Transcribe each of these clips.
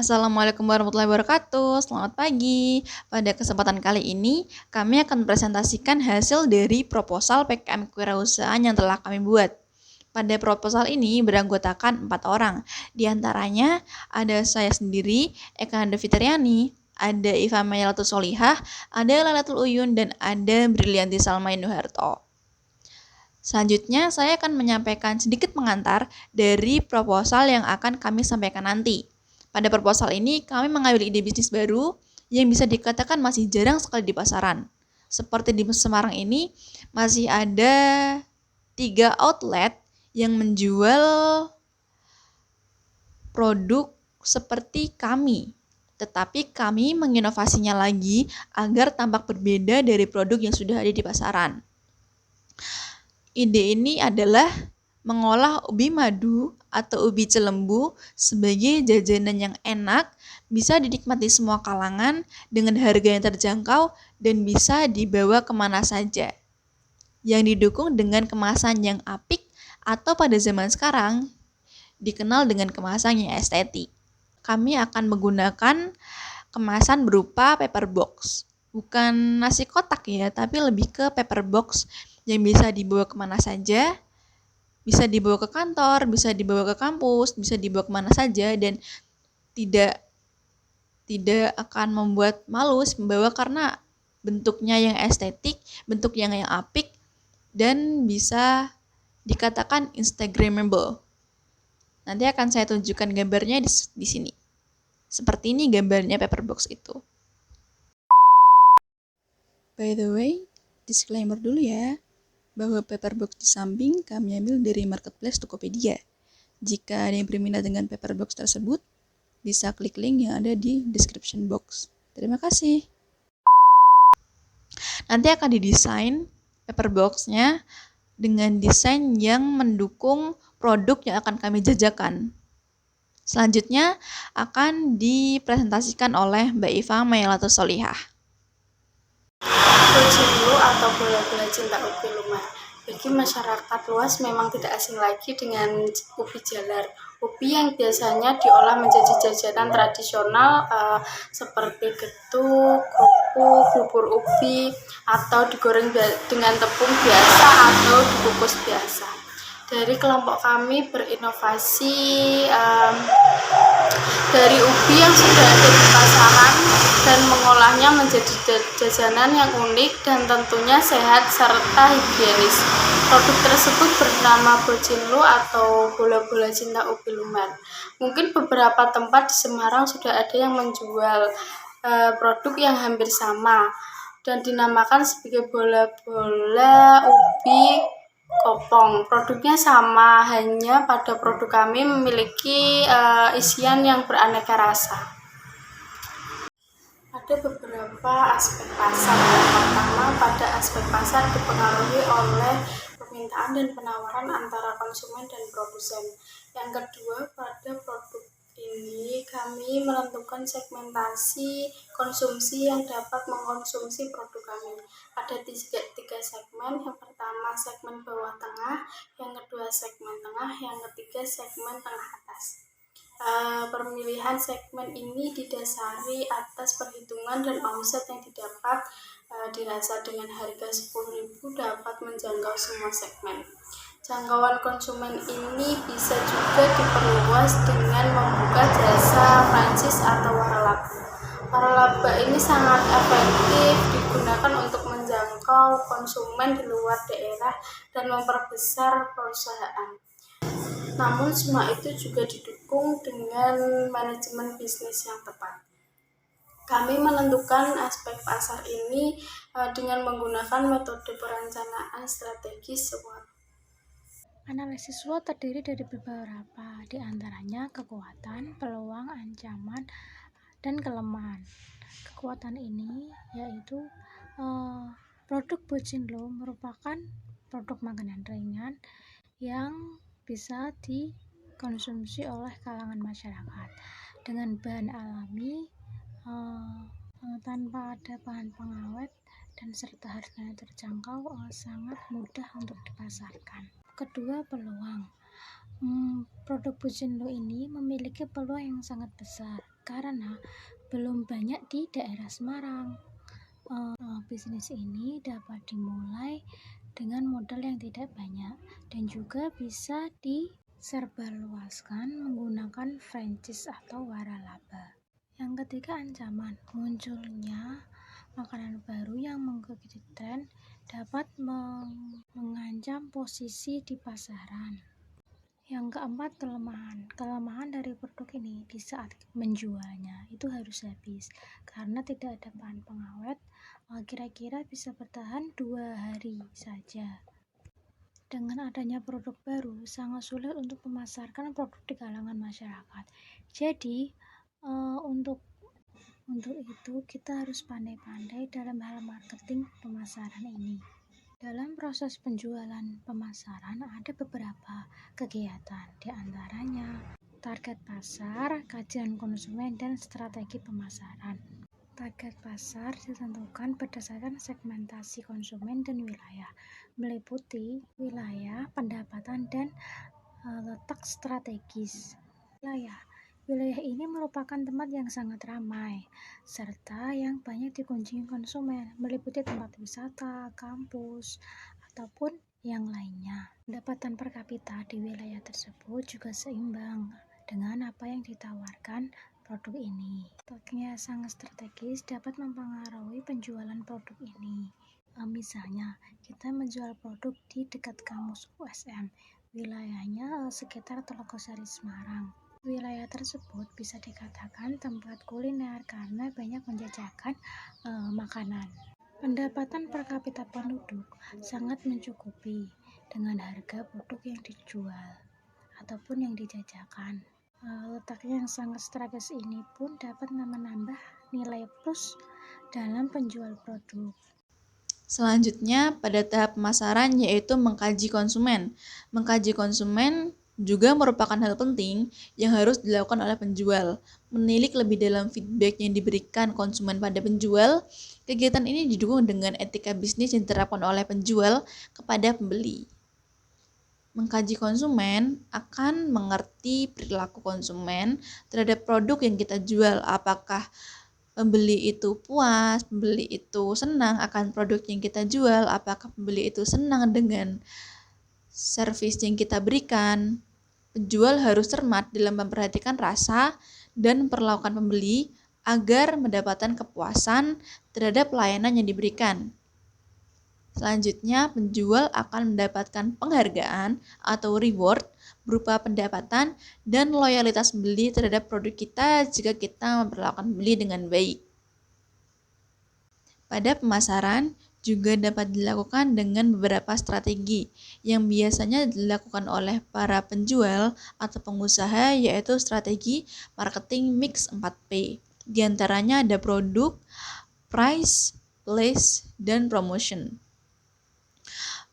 Assalamualaikum warahmatullahi wabarakatuh. Selamat pagi. Pada kesempatan kali ini, kami akan presentasikan hasil dari proposal PKM kewirausahaan yang telah kami buat. Pada proposal ini beranggotakan 4 orang. Di antaranya ada saya sendiri, Eka Nanda Fitriani, ada Iva Mayalatul Solihah, ada Lailatul Uyun, dan ada Brilianti Salma Indoharto. Selanjutnya, saya akan menyampaikan sedikit pengantar dari proposal yang akan kami sampaikan nanti. Pada proposal ini, kami mengambil ide bisnis baru yang bisa dikatakan masih jarang sekali di pasaran. Seperti di Semarang ini, masih ada 3 outlet yang menjual produk seperti kami. Tetapi kami menginovasinya lagi agar tampak berbeda dari produk yang sudah ada di pasaran. Ide ini adalah mengolah ubi madu atau ubi celembu sebagai jajanan yang enak, bisa dinikmati semua kalangan dengan harga yang terjangkau dan bisa dibawa kemana saja. Yang didukung dengan kemasan yang apik atau pada zaman sekarang dikenal dengan kemasan yang estetik. Kami akan menggunakan kemasan berupa paper box. Bukan nasi kotak ya, tapi lebih ke paper box yang bisa dibawa kemana saja, bisa dibawa ke kantor, bisa dibawa ke kampus, bisa dibawa kemana saja, dan tidak akan membuat malu membawa karena bentuknya yang estetik, bentuk yang apik, dan bisa dikatakan instagramable. Nanti akan saya tunjukkan gambarnya di sini. Seperti ini gambarnya paper box itu. By the way, disclaimer dulu ya, bahwa paperbox di samping kami ambil dari marketplace Tokopedia. Jika ada yang berminat dengan paperbox tersebut, bisa klik link yang ada di description box. Terima kasih. Nanti akan didesain paperboxnya dengan desain yang mendukung produk yang akan kami jajakan. Selanjutnya akan dipresentasikan oleh Mbak Iva Mayalatul Solihah. Bojinlu atau bola-bola cinta ubi lumer. Bagi masyarakat luas memang tidak asing lagi dengan ubi jalar. Ubi yang biasanya diolah menjadi jajanan tradisional seperti getuk, kerupuk, bubur ubi, atau digoreng dengan tepung biasa atau dikukus biasa. Dari kelompok kami berinovasi dari ubi yang sudah ada di pasaran dan mengolahnya menjadi jajanan yang unik dan tentunya sehat serta higienis. Produk tersebut bernama Bojinlu atau bola-bola cinta ubi lumer. Mungkin beberapa tempat di Semarang sudah ada yang menjual produk yang hampir sama dan dinamakan sebagai bola-bola ubi kopong. Produknya sama, hanya pada produk kami memiliki isian yang beraneka rasa. Ada beberapa aspek pasar. Yang pertama, pada aspek pasar dipengaruhi oleh permintaan dan penawaran antara konsumen dan produsen. Yang kedua, pada produk ini kami menentukan segmentasi konsumsi yang dapat mengkonsumsi produk kami. Ada tiga segmen. Yang pertama segmen bawah tengah, yang kedua segmen tengah, yang ketiga segmen tengah atas. Pemilihan segmen ini didasari atas perhitungan dan omset yang didapat dirasa dengan harga 10.000 dapat menjangkau semua segmen. Jangkauan konsumen ini bisa juga diperluas dengan membuka jasa franchise atau waralaba. Waralaba ini sangat efektif digunakan untuk menjangkau konsumen di luar daerah dan memperbesar perusahaan. Namun semua itu juga didukung dengan manajemen bisnis yang tepat. Kami menentukan aspek pasar ini dengan menggunakan metode perencanaan strategis SWOT. Analisis SWOT terdiri dari beberapa, di antaranya kekuatan, peluang, ancaman, dan kelemahan. Kekuatan ini yaitu produk Bojinlu merupakan produk makanan ringan yang bisa dikonsumsi oleh kalangan masyarakat dengan bahan alami, tanpa ada bahan pengawet, dan serta harganya terjangkau, sangat mudah untuk dipasarkan. Kedua, peluang. Produk Bojinlu ini memiliki peluang yang sangat besar karena belum banyak di daerah Semarang. Bisnis ini dapat dimulai dengan modal yang tidak banyak dan juga bisa diserbaluaskan menggunakan franchise atau waralaba. Yang ketiga, ancaman. Munculnya makanan baru yang mengikuti tren dapat mengancam posisi di pasaran. Yang keempat, kelemahan. Kelemahan dari produk ini di saat menjualnya itu harus habis karena tidak ada bahan pengawet, kira-kira bisa bertahan 2 hari saja. Dengan adanya produk baru, sangat sulit untuk memasarkan produk di kalangan masyarakat. Jadi, untuk itu kita harus pandai-pandai dalam hal marketing pemasaran ini. Dalam proses penjualan pemasaran ada beberapa kegiatan, di antaranya target pasar, kajian konsumen, dan strategi pemasaran. Target pasar ditentukan berdasarkan segmentasi konsumen dan wilayah, meliputi wilayah, pendapatan, dan letak strategis. Wilayah ini merupakan tempat yang sangat ramai, serta yang banyak dikunjungi konsumen, meliputi tempat wisata, kampus, ataupun yang lainnya. Pendapatan per kapita di wilayah tersebut juga seimbang dengan apa yang ditawarkan produk ini. Letaknya sangat strategis dapat mempengaruhi penjualan produk ini. Misalnya, kita menjual produk di dekat kampus USM, wilayahnya sekitar Telogosari, Semarang. Wilayah tersebut bisa dikatakan tempat kuliner karena banyak menjajakan makanan. Pendapatan per kapita penduduk sangat mencukupi dengan harga produk yang dijual ataupun yang dijajakan. Letaknya yang sangat strategis ini pun dapat menambah nilai plus dalam penjual produk. Selanjutnya, pada tahap pemasaran yaitu mengkaji konsumen. Mengkaji konsumen juga merupakan hal penting yang harus dilakukan oleh penjual. Menilik lebih dalam feedback yang diberikan konsumen pada penjual, kegiatan ini didukung dengan etika bisnis yang diterapkan oleh penjual kepada pembeli. Mengkaji konsumen akan mengerti perilaku konsumen terhadap produk yang kita jual, apakah pembeli itu puas, pembeli itu senang akan produk yang kita jual, apakah pembeli itu senang dengan servis yang kita berikan. Penjual harus cermat dalam memperhatikan rasa dan perlakuan pembeli agar mendapatkan kepuasan terhadap pelayanan yang diberikan. Selanjutnya, penjual akan mendapatkan penghargaan atau reward berupa pendapatan dan loyalitas pembeli terhadap produk kita jika kita memperlakukan pembeli dengan baik. Pada pemasaran juga dapat dilakukan dengan beberapa strategi yang biasanya dilakukan oleh para penjual atau pengusaha, yaitu strategi marketing mix 4P. Di antaranya ada produk, price, place, dan promotion.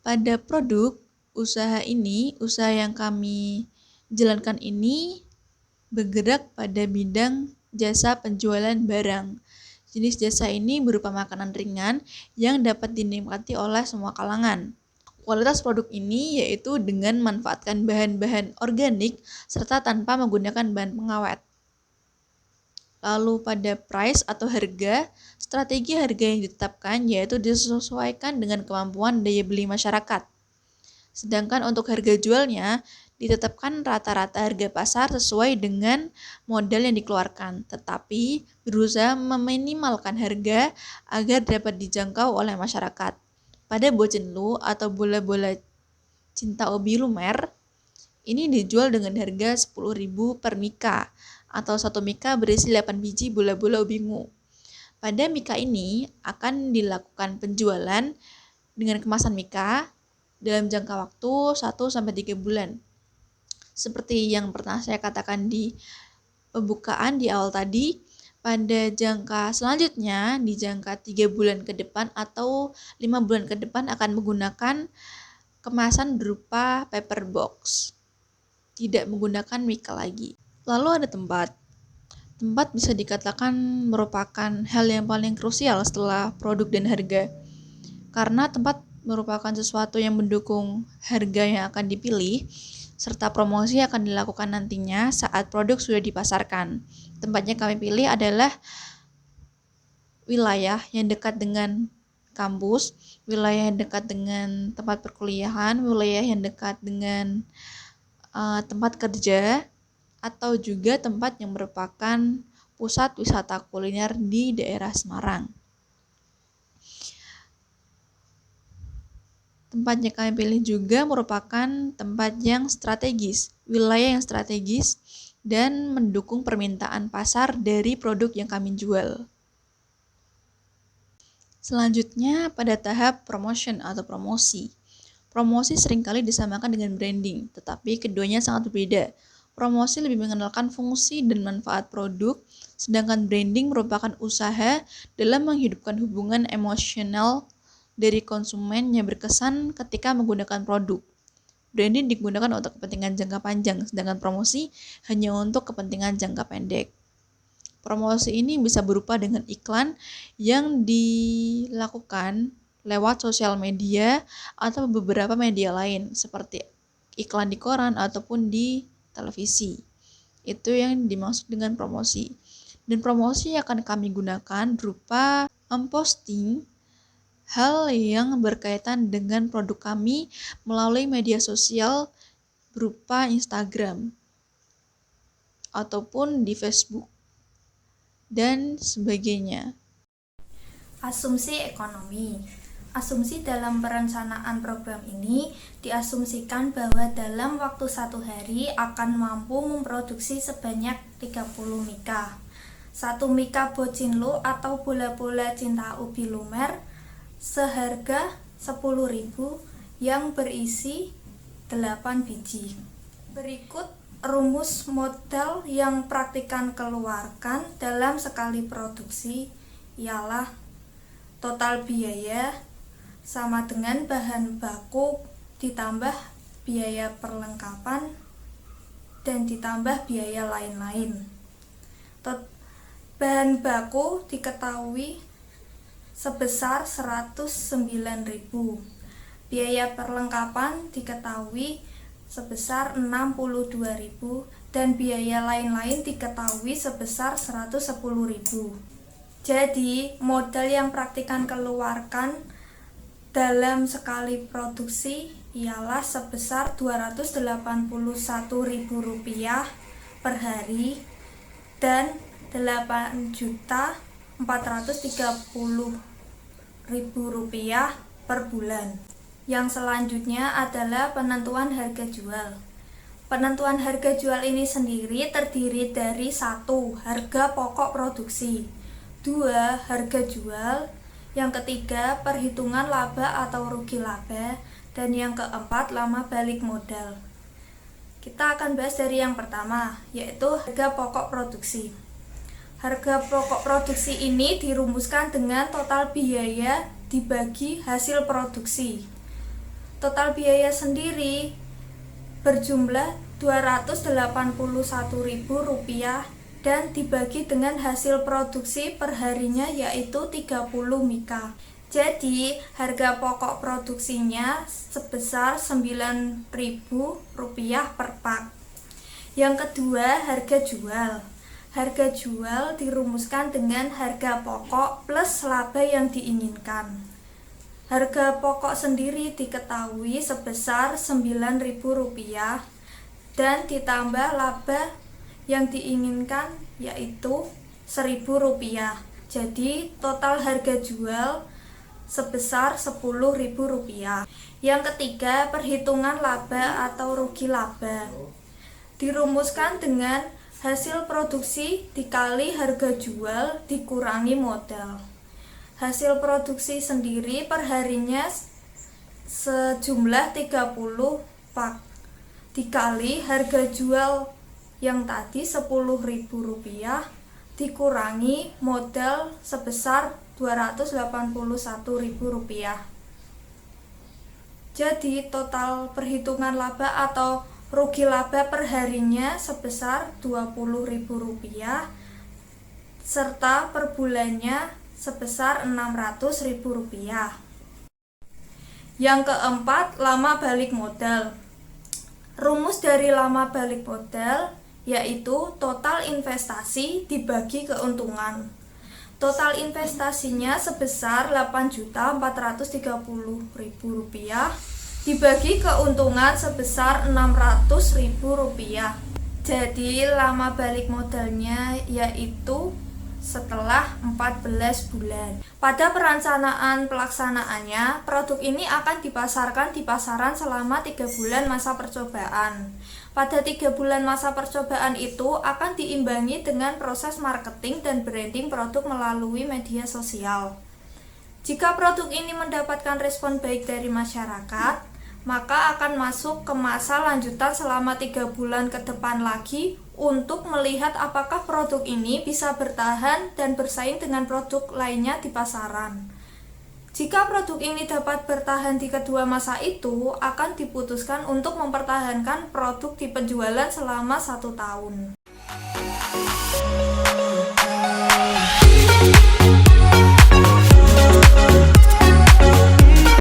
Pada produk, usaha yang kami jalankan ini bergerak pada bidang jasa penjualan barang. Jenis jasa ini berupa makanan ringan yang dapat dinikmati oleh semua kalangan. Kualitas produk ini yaitu dengan memanfaatkan bahan-bahan organik serta tanpa menggunakan bahan pengawet. Lalu pada price atau harga, strategi harga yang ditetapkan yaitu disesuaikan dengan kemampuan daya beli masyarakat. Sedangkan untuk harga jualnya ditetapkan rata-rata harga pasar sesuai dengan modal yang dikeluarkan, tetapi berusaha meminimalkan harga agar dapat dijangkau oleh masyarakat. Pada Bocinlu atau bola-bola cinta Obi Lumer, ini dijual dengan harga 10.000 per mika, atau satu mika berisi 8 biji bola-bola obingu. Pada mika ini akan dilakukan penjualan dengan kemasan mika dalam jangka waktu 1-3 bulan. Seperti yang pernah saya katakan di pembukaan di awal tadi, pada jangka selanjutnya, di jangka 3 bulan ke depan atau 5 bulan ke depan akan menggunakan kemasan berupa paper box, tidak menggunakan mika lagi. Lalu ada tempat. Tempat bisa dikatakan merupakan hal yang paling krusial setelah produk dan harga, karena tempat merupakan sesuatu yang mendukung harga yang akan dipilih. serta promosi akan dilakukan nantinya saat produk sudah dipasarkan. Tempatnya kami pilih adalah wilayah yang dekat dengan kampus, wilayah yang dekat dengan tempat perkuliahan, wilayah yang dekat dengan tempat kerja, atau juga tempat yang merupakan pusat wisata kuliner di daerah Semarang. Tempat yang kami pilih juga merupakan tempat yang strategis, wilayah yang strategis, dan mendukung permintaan pasar dari produk yang kami jual. Selanjutnya pada tahap promotion atau promosi. Promosi seringkali disamakan dengan branding, tetapi keduanya sangat berbeda. Promosi lebih mengenalkan fungsi dan manfaat produk, sedangkan branding merupakan usaha dalam menghidupkan hubungan emosional dari konsumen yang berkesan ketika menggunakan produk. Branding digunakan untuk kepentingan jangka panjang, sedangkan promosi hanya untuk kepentingan jangka pendek. Promosi ini bisa berupa dengan iklan yang dilakukan lewat sosial media atau beberapa media lain, seperti iklan di koran ataupun di televisi. Itu yang dimaksud dengan promosi. Dan promosi akan kami gunakan berupa memposting hal yang berkaitan dengan produk kami melalui media sosial berupa Instagram ataupun di Facebook dan sebagainya. Asumsi ekonomi. Asumsi dalam perencanaan program ini diasumsikan bahwa dalam waktu 1 hari akan mampu memproduksi sebanyak 30 mika. 1 mika bocinlo atau bola-bola cinta ubi lumer seharga 10.000 yang berisi 8 biji. Berikut rumus modal yang praktikan keluarkan dalam sekali produksi ialah total biaya sama dengan bahan baku ditambah biaya perlengkapan dan ditambah biaya lain-lain. Bahan baku diketahui sebesar 109.000. Biaya perlengkapan diketahui sebesar 62.000 dan biaya lain-lain diketahui sebesar 110.000. Jadi, modal yang praktikan keluarkan dalam sekali produksi ialah sebesar Rp281.000 per hari dan Rp8.430.000 per bulan. Yang selanjutnya adalah penentuan harga jual. Penentuan harga jual ini sendiri terdiri dari 1. Harga pokok produksi, 2. Harga jual, yang ketiga perhitungan laba atau rugi laba, dan yang keempat lama balik modal. Kita akan bahas dari yang pertama, yaitu harga pokok produksi. Harga pokok produksi ini dirumuskan dengan total biaya dibagi hasil produksi. Total biaya sendiri berjumlah Rp281.000 dan dibagi dengan hasil produksi perharinya yaitu 30 mika. Jadi harga pokok produksinya sebesar Rp9.000 per pak. Yang kedua, harga jual. Harga jual dirumuskan dengan harga pokok plus laba yang diinginkan. Harga pokok sendiri diketahui sebesar Rp9.000 dan ditambah laba yang diinginkan yaitu Rp1.000. Jadi total harga jual sebesar Rp10.000. Yang ketiga, perhitungan laba atau rugi laba. Dirumuskan dengan hasil produksi dikali harga jual dikurangi modal. Hasil produksi sendiri perharinya sejumlah 30 pak dikali harga jual yang tadi Rp10.000 dikurangi modal sebesar Rp281.000. Jadi total perhitungan laba atau rugi laba perharinya sebesar Rp20.000 serta per bulannya sebesar Rp600.000. Yang keempat, lama balik modal. Rumus dari lama balik modal yaitu total investasi dibagi keuntungan. Total investasinya sebesar Rp8.430.000 dibagi keuntungan sebesar Rp600.000. Jadi lama balik modalnya yaitu setelah 14 bulan. Pada perencanaan pelaksanaannya, produk ini akan dipasarkan di pasaran selama 3 bulan masa percobaan. Pada 3 bulan masa percobaan itu akan diimbangi dengan proses marketing dan branding produk melalui media sosial. Jika produk ini mendapatkan respon baik dari masyarakat, maka akan masuk ke masa lanjutan selama 3 bulan ke depan lagi untuk melihat apakah produk ini bisa bertahan dan bersaing dengan produk lainnya di pasaran. Jika produk ini dapat bertahan di kedua masa itu, akan diputuskan untuk mempertahankan produk di penjualan selama 1 tahun.